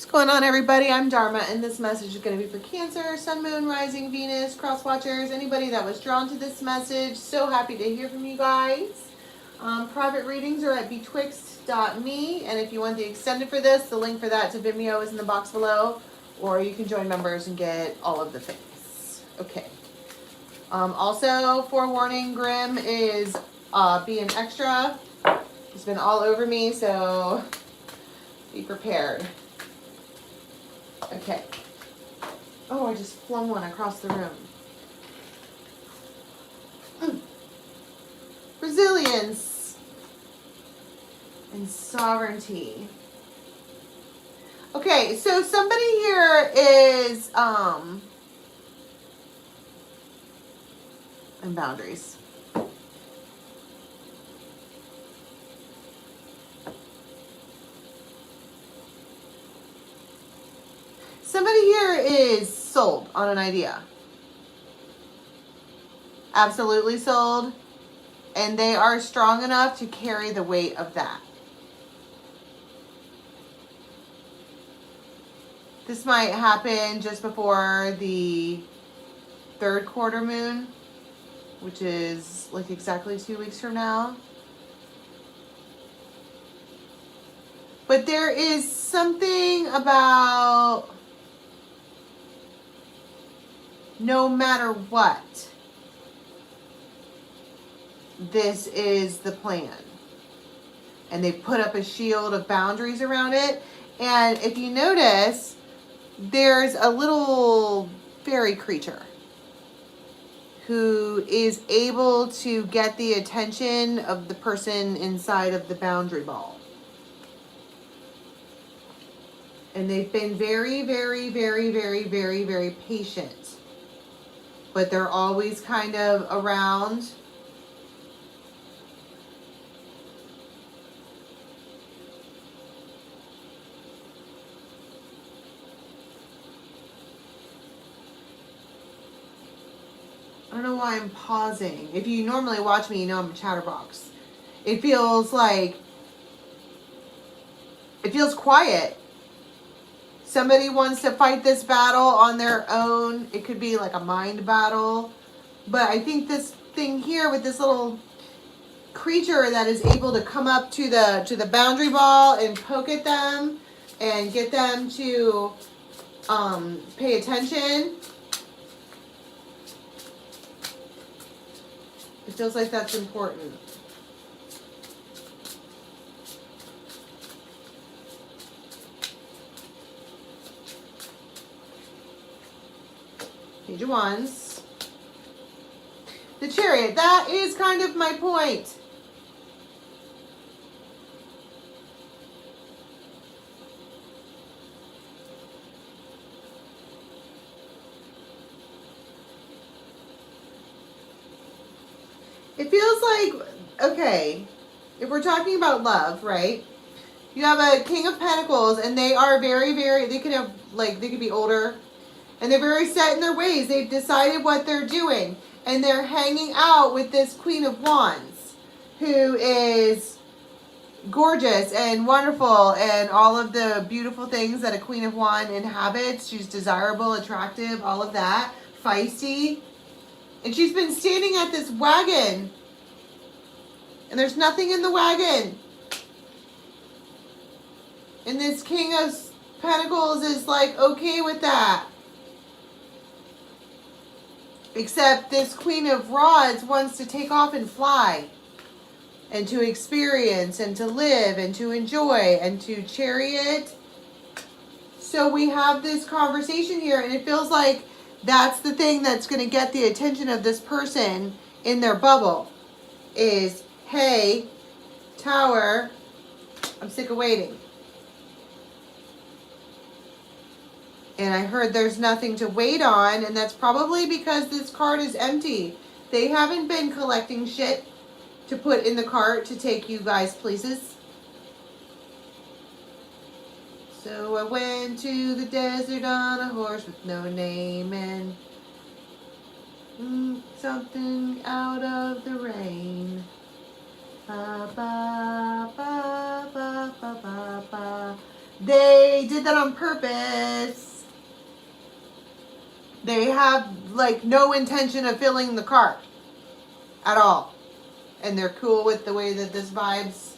What's going on, everybody? I'm Dharma, and this message is going to be for Cancer, Sun, Moon, Rising, Venus, Cross Watchers, anybody that was drawn to this message. So happy to hear from you guys. Private readings are at betwixt.me, and if you want the extended for this, the link for that to Vimeo is in the box below, or you can join members and get all of the things. Okay. Also, forewarning, Grim is being extra. He's been all over me, so be prepared. Okay. Oh, I just flung one across the room. Resilience and sovereignty. Okay, so somebody here is and boundaries. Somebody here is sold on an idea. Absolutely sold. And they are strong enough to carry the weight of that. This might happen just before the third quarter moon, which is like exactly 2 weeks from now. But there is something about no matter what, this is the plan. And they put up a shield of boundaries around it. And if you notice, there's a little fairy creature who is able to get the attention of the person inside of the boundary ball. And they've been very, very, very, very, very, very patient. But they're always kind of around. I don't know why I'm pausing. If you normally watch me, you know I'm a chatterbox. It feels quiet. Somebody wants to fight this battle on their own. It could be like a mind battle. But I think this thing here with this little creature that is able to come up to the boundary ball and poke at them and get them to pay attention. It feels like that's important. Page of Wands. The Chariot. That is kind of my point. It feels like, okay, if we're talking about love, right? You have a King of Pentacles, and they are very, very, they could have, like, they could be older. And they're very set in their ways. They've decided what they're doing. And they're hanging out with this Queen of Wands, who is gorgeous and wonderful and all of the beautiful things that a Queen of Wands inhabits. She's desirable, attractive, all of that. Feisty. And she's been standing at this wagon. And there's nothing in the wagon. And this King of Pentacles is like okay with that. Except this Queen of Rods wants to take off and fly. And to experience and to live and to enjoy and to chariot. So we have this conversation here, and it feels like that's the thing that's going to get the attention of this person in their bubble. Is, hey, Tower, I'm sick of waiting. And I heard there's nothing to wait on, and that's probably because this card is empty. They haven't been collecting shit to put in the cart to take you guys places. So I went to the desert on a horse with no name and something out of the rain. Ba, ba, ba, ba, ba, ba, ba. They did that on purpose. They have like no intention of filling the cart at all. And they're cool with the way that this vibes.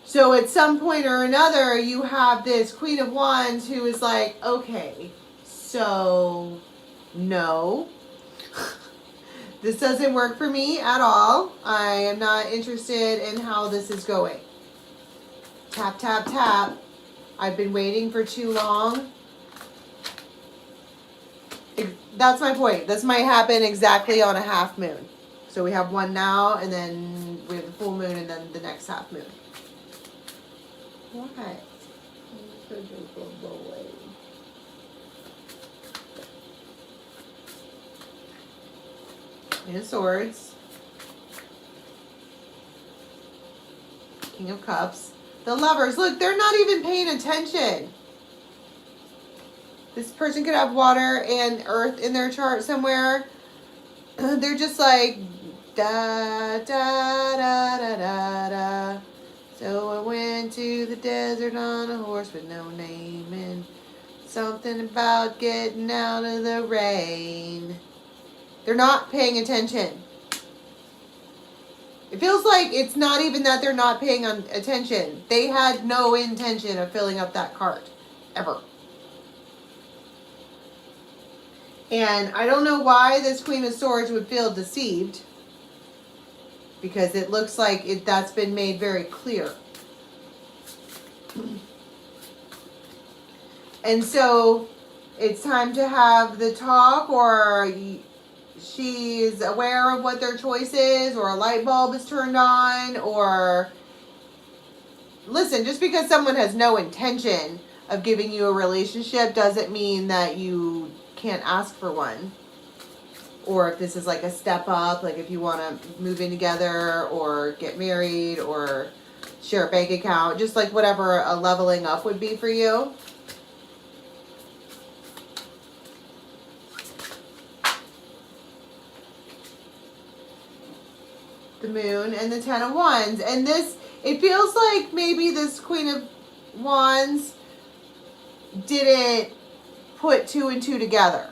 So at some point or another, you have this Queen of Wands who is like, okay, so no. This doesn't work for me at all. I am not interested in how this is going. Tap, tap, tap. I've been waiting for too long. That's my point. This might happen exactly on a half moon. So we have one now, and then we have the full moon, and then the next half moon. Why? Eight of Swords. King of Cups. The Lovers. Look, they're not even paying attention. This person could have water and earth in their chart somewhere. They're just like, da, da, da, da, da, da. So I went to the desert on a horse with no name, and something about getting out of the rain. They're not paying attention. It feels like it's not even that they're not paying attention. They had no intention of filling up that cart, ever. And I don't know why this Queen of Swords would feel deceived, because it looks like that's been made very clear. And so it's time to have the talk, or she's aware of what their choice is, or a light bulb is turned on, or listen, just because someone has no intention of giving you a relationship doesn't mean that you can't ask for one. Or if this is like a step up, like if you want to move in together or get married or share a bank account, just like whatever a leveling up would be for you. The Moon and the Ten of Wands. And this, it feels like maybe this Queen of Wands didn't put two and two together.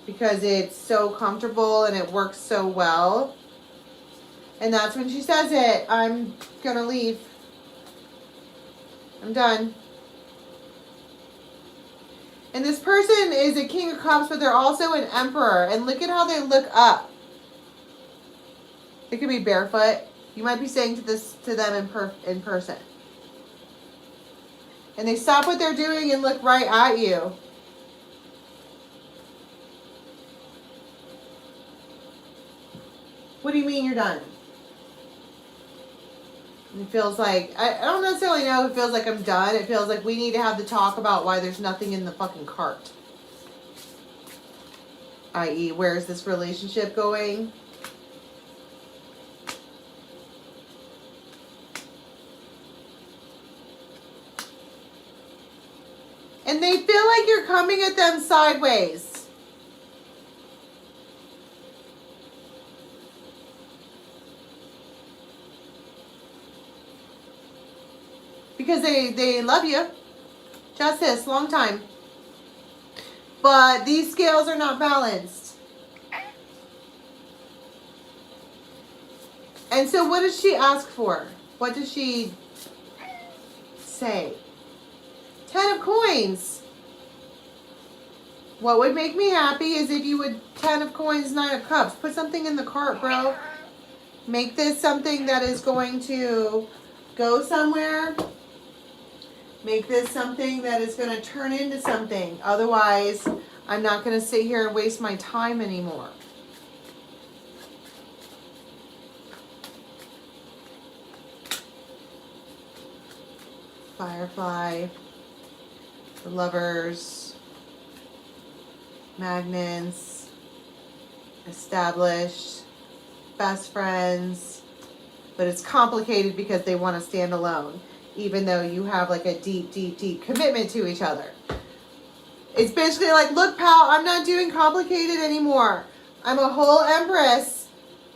Because it's so comfortable and it works so well. And that's when she says it. I'm gonna leave. I'm done. And this person is a King of Cups, but they're also an Emperor. And look at how they look up. They could be barefoot. You might be saying to them in person. And they stop what they're doing and look right at you. What do you mean you're done? It feels like, I don't necessarily know if it feels like I'm done. It feels like we need to have the talk about why there's nothing in the fucking cart. I.e., where's this relationship going? And they feel like you're coming at them sideways. Because they love you. Justice, long time. But these scales are not balanced. And so what does she ask for? What does she say? 10 of Coins. What would make me happy is if you would 10 of Coins, 9 of Cups. Put something in the cart, bro. Make this something that is going to go somewhere. Make this something that is going to turn into something. Otherwise, I'm not going to sit here and waste my time anymore. Firefly. The Lovers. Magnets. Established. Best friends. But it's complicated because they want to stand alone. Even though you have like a deep, deep, deep commitment to each other. It's basically like, look, pal, I'm not doing complicated anymore. I'm a whole empress.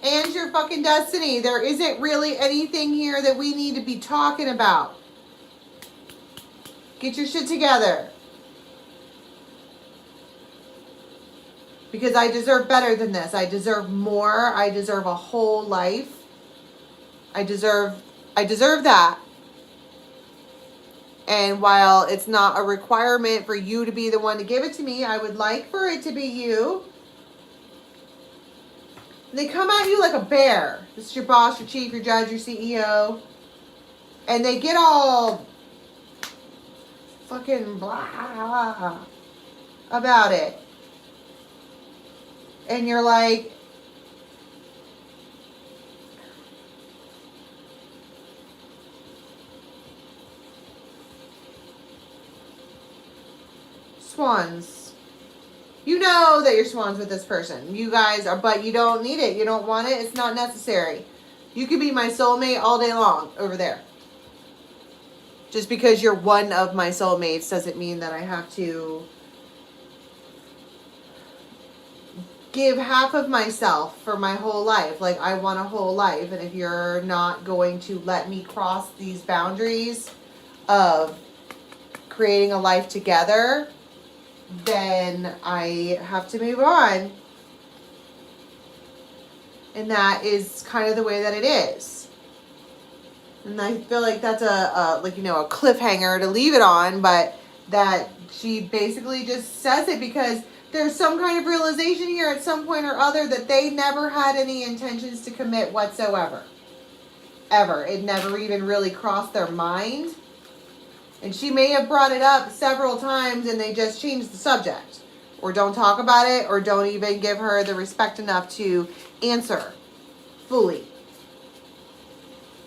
and your fucking destiny. There isn't really anything here that we need to be talking about. Get your shit together. Because I deserve better than this. I deserve more. I deserve a whole life. I deserve that. And while it's not a requirement for you to be the one to give it to me, I would like for it to be you. They come at you like a bear. This is your boss, your chief, your judge, your CEO. And they get all fucking blah about it. And you're like, swans. You know that you're swans with this person. You guys are, but you don't need it. You don't want it. It's not necessary. You could be my soulmate all day long over there. Just because you're one of my soulmates doesn't mean that I have to give half of myself for my whole life. Like, I want a whole life. And if you're not going to let me cross these boundaries of creating a life together, then I have to move on. And that is kind of the way that it is. And I feel like that's a cliffhanger to leave it on, but that she basically just says it because there's some kind of realization here at some point or other that they never had any intentions to commit whatsoever. Ever. It never even really crossed their mind. And she may have brought it up several times and they just changed the subject. Or don't talk about it, or don't even give her the respect enough to answer fully.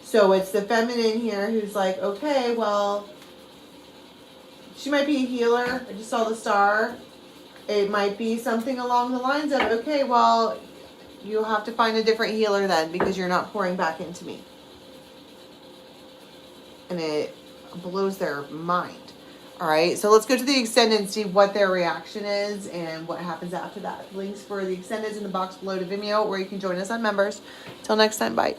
So it's the feminine here who's like, okay, well, she might be a healer. I just saw the star. It might be something along the lines of, okay, well, you'll have to find a different healer then because you're not pouring back into me. And it blows their mind. All right, so let's go to the extended and see what their reaction is and what happens after that. Links for the extendeds in the box below to Vimeo, or you can join us on members. Till next time, bye.